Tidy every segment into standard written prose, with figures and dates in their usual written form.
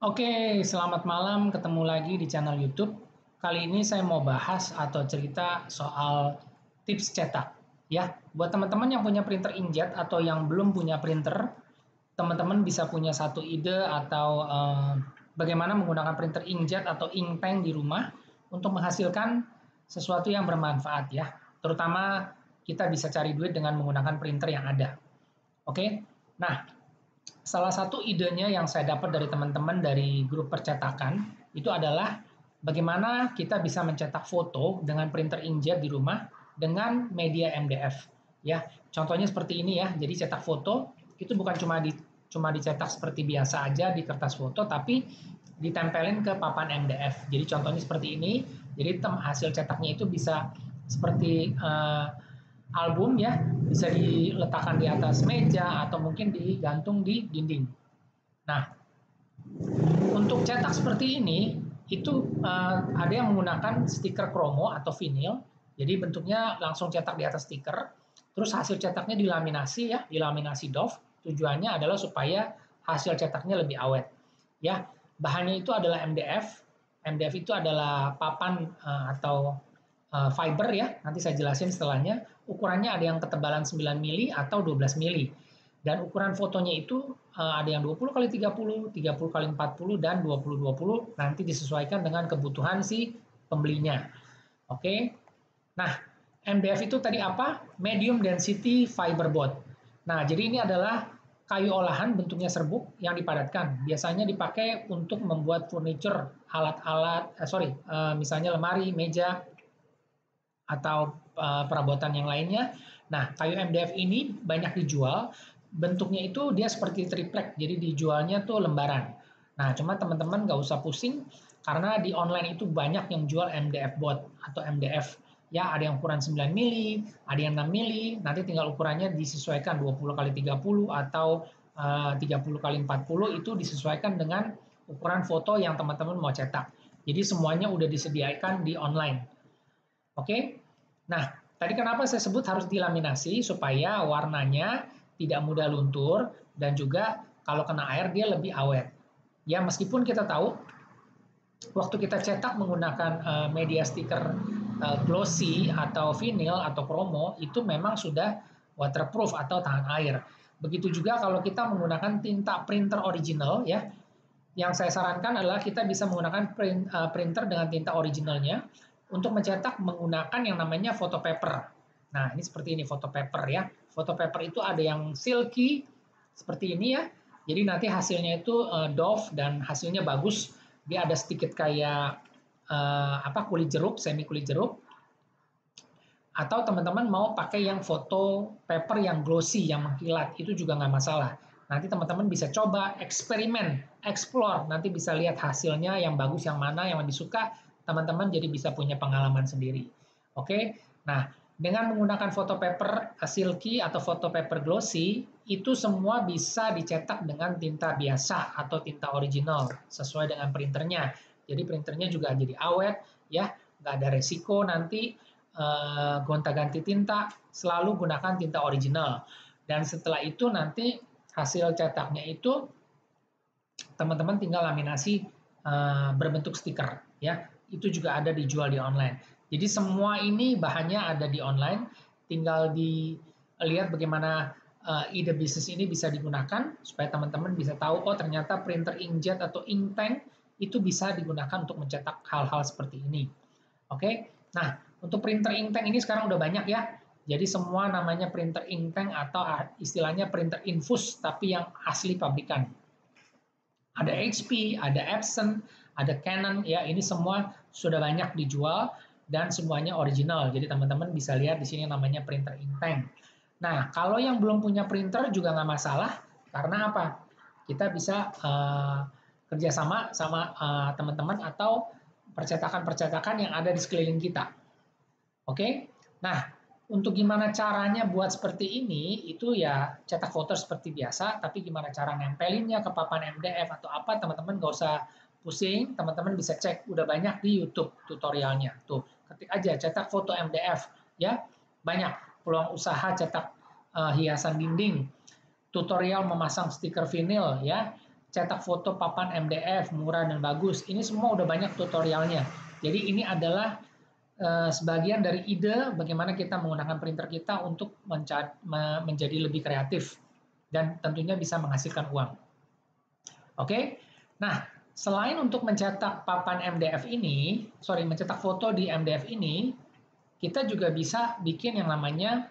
Oke, selamat malam. Ketemu lagi di channel YouTube. Kali ini saya mau bahas atau cerita soal tips cetak. Ya, buat teman-teman yang punya printer inkjet atau yang belum punya printer, teman-teman bisa punya satu ide atau bagaimana menggunakan printer inkjet atau ink tank di rumah untuk menghasilkan sesuatu yang bermanfaat ya. Terutama kita bisa cari duit dengan menggunakan printer yang ada. Oke. Nah, salah satu idenya yang saya dapat dari teman-teman dari grup percetakan itu adalah bagaimana kita bisa mencetak foto dengan printer inkjet di rumah dengan media MDF. Ya, contohnya seperti ini ya. Jadi cetak foto itu bukan cuma dicetak seperti biasa aja di kertas foto, tapi ditempelin ke papan MDF. Jadi contohnya seperti ini. Jadi hasil cetaknya itu bisa seperti album ya, bisa diletakkan di atas meja atau mungkin digantung di dinding. Nah, untuk cetak seperti ini itu ada yang menggunakan stiker kromo atau vinil. Jadi bentuknya langsung cetak di atas stiker. Terus hasil cetaknya dilaminasi ya, dilaminasi doff. Tujuannya adalah supaya hasil cetaknya lebih awet. Ya, bahannya itu adalah MDF. MDF itu adalah papan atau fiber ya. Nanti saya jelasin setelahnya. Ukurannya ada yang ketebalan 9 mili atau 12 mili. Dan ukuran fotonya itu ada yang 20 kali 30, 30 kali 40 dan 20-20 nanti disesuaikan dengan kebutuhan si pembelinya. Oke. Nah, MDF itu tadi apa? Medium density fiberboard. Nah, jadi ini adalah kayu olahan bentuknya serbuk yang dipadatkan. Biasanya dipakai untuk membuat furniture, alat-alat, misalnya lemari, meja, atau perabotan yang lainnya. Nah, kayu MDF ini banyak dijual, bentuknya itu dia seperti triplek, jadi dijualnya tuh lembaran. Nah, cuma teman-teman nggak usah pusing, karena di online itu banyak yang jual MDF board atau MDF. Ya, ada yang ukuran 9 mili, ada yang 6 mili, nanti tinggal ukurannya disesuaikan 20 kali 30 atau 30 kali 40 itu disesuaikan dengan ukuran foto yang teman-teman mau cetak. Jadi semuanya udah disediakan di online. Oke. Nah, tadi kenapa saya sebut harus dilaminasi supaya warnanya tidak mudah luntur dan juga kalau kena air dia lebih awet. Ya, meskipun kita tahu waktu kita cetak menggunakan media stiker glossy atau vinil atau kromo itu memang sudah waterproof atau tahan air. Begitu juga kalau kita menggunakan tinta printer original ya. Yang saya sarankan adalah kita bisa menggunakan printer dengan tinta originalnya untuk mencetak menggunakan yang namanya photo paper. Nah, ini seperti ini photo paper ya. Photo paper itu ada yang silky seperti ini ya. Jadi nanti hasilnya itu doff dan hasilnya bagus. Dia ada sedikit kayak kulit jeruk, semi kulit jeruk. Atau teman-teman mau pakai yang foto paper yang glossy, yang mengkilat, itu juga nggak masalah. Nanti teman-teman bisa coba, eksperimen, explore, nanti bisa lihat hasilnya yang bagus, yang mana, yang lebih suka, teman-teman jadi bisa punya pengalaman sendiri. Oke, nah dengan menggunakan foto paper silky atau foto paper glossy, itu semua bisa dicetak dengan tinta biasa atau tinta original, sesuai dengan printernya. Jadi printernya juga jadi awet, ya, nggak ada resiko nanti gonta-ganti tinta, selalu gunakan tinta original. Dan setelah itu nanti hasil cetaknya itu teman-teman tinggal laminasi berbentuk stiker ya. Itu juga ada dijual di online. Jadi semua ini bahannya ada di online, tinggal dilihat bagaimana ide bisnis ini bisa digunakan supaya teman-teman bisa tahu oh ternyata printer inkjet atau ink tank itu bisa digunakan untuk mencetak hal-hal seperti ini. Oke. Nah, untuk printer ink tank ini sekarang udah banyak ya. Jadi semua namanya printer ink tank atau istilahnya printer infus tapi yang asli pabrikan. Ada HP, ada Epson, ada Canon ya, ini semua sudah banyak dijual dan semuanya original. Jadi teman-teman bisa lihat di sini namanya printer ink tank. Nah, kalau yang belum punya printer juga nggak masalah karena apa? Kita bisa kerjasama sama teman-teman atau percetakan-percetakan yang ada di sekeliling kita. Oke? Nah, untuk gimana caranya buat seperti ini, itu ya cetak foto seperti biasa, tapi gimana cara nempelinnya ke papan MDF atau apa, teman-teman nggak usah pusing, teman-teman bisa cek, udah banyak di YouTube tutorialnya. Tuh, ketik aja cetak foto MDF, ya, banyak peluang usaha cetak hiasan dinding, tutorial memasang stiker vinil, ya, cetak foto papan MDF murah dan bagus. Ini semua udah banyak tutorialnya. Jadi ini adalah sebagian dari ide bagaimana kita menggunakan printer kita untuk menjadi lebih kreatif dan tentunya bisa menghasilkan uang. Oke, nah selain untuk mencetak papan MDF ini, mencetak foto di MDF ini, kita juga bisa bikin yang namanya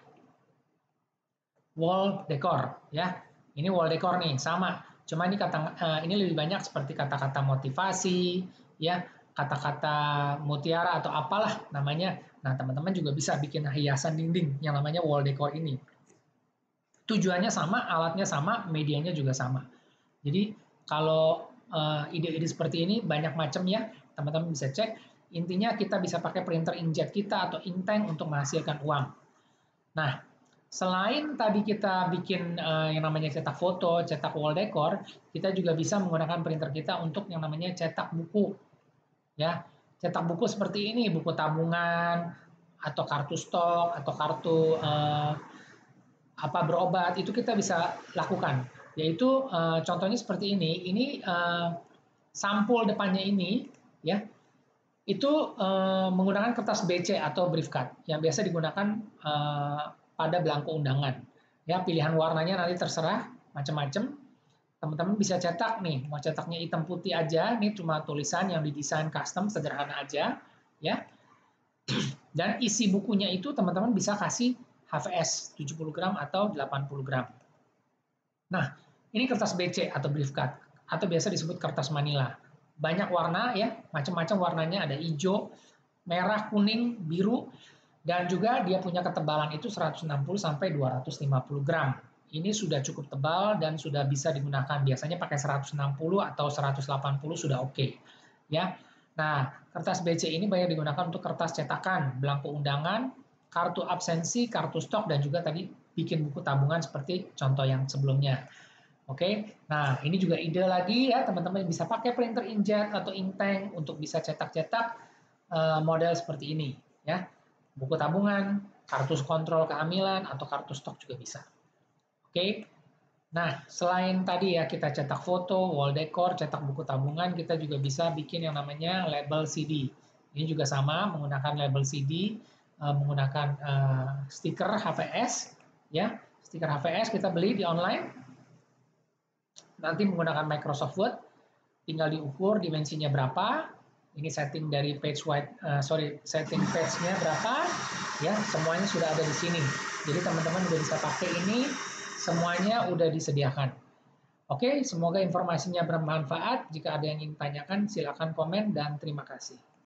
wall decor, ya. Ini wall decor nih, sama. Cuma ini lebih banyak seperti kata-kata motivasi, ya, kata-kata mutiara atau apalah namanya. Nah, teman-teman juga bisa bikin hiasan dinding yang namanya wall decor ini. Tujuannya sama, alatnya sama, medianya juga sama. Jadi kalau ide-ide seperti ini banyak macam ya, teman-teman bisa cek. Intinya kita bisa pakai printer inkjet kita atau inktank untuk menghasilkan uang. Nah, selain tadi kita bikin yang namanya cetak foto, cetak wall decor, kita juga bisa menggunakan printer kita untuk yang namanya cetak buku. Ya, cetak buku seperti ini, buku tabungan atau kartu stok atau kartu berobat, itu kita bisa lakukan. Yaitu contohnya seperti ini. Ini sampul depannya ini, ya, itu menggunakan kertas BC atau brief card yang biasa digunakan pada belangko undangan. Ya, pilihan warnanya nanti terserah, macam-macam. Teman-teman bisa cetak nih, mau cetaknya hitam putih aja, ini cuma tulisan yang didesain custom sederhana aja, ya. Dan isi bukunya itu teman-teman bisa kasih HVS 70 gram atau 80 gram. Nah, ini kertas BC atau brief card atau biasa disebut kertas manila. Banyak warna ya, macam-macam warnanya, ada hijau, merah, kuning, biru, dan juga dia punya ketebalan itu 160 sampai 250 gram. Ini sudah cukup tebal dan sudah bisa digunakan. Biasanya pakai 160 atau 180 sudah oke. Ya. Nah, kertas BC ini banyak digunakan untuk kertas cetakan, belangko undangan, kartu absensi, kartu stok, dan juga tadi bikin buku tabungan seperti contoh yang sebelumnya. Oke, nah ini juga ide lagi ya, teman-teman bisa pakai printer inkjet atau inktank untuk bisa cetak-cetak model seperti ini ya. Buku tabungan, kartu kontrol kehamilan atau kartu stok juga bisa. Oke. Nah, selain tadi ya kita cetak foto, wall decor, cetak buku tabungan, kita juga bisa bikin yang namanya label CD. Ini juga sama menggunakan label CD, menggunakan stiker HVS ya. Stiker HVS kita beli di online. Nanti menggunakan Microsoft Word, tinggal diukur dimensinya berapa. Ini setting dari setting page-nya berapa, ya semuanya sudah ada di sini. Jadi teman-teman udah bisa pakai ini, semuanya udah disediakan. Oke, semoga informasinya bermanfaat. Jika ada yang ingin tanyakan, silakan komen dan terima kasih.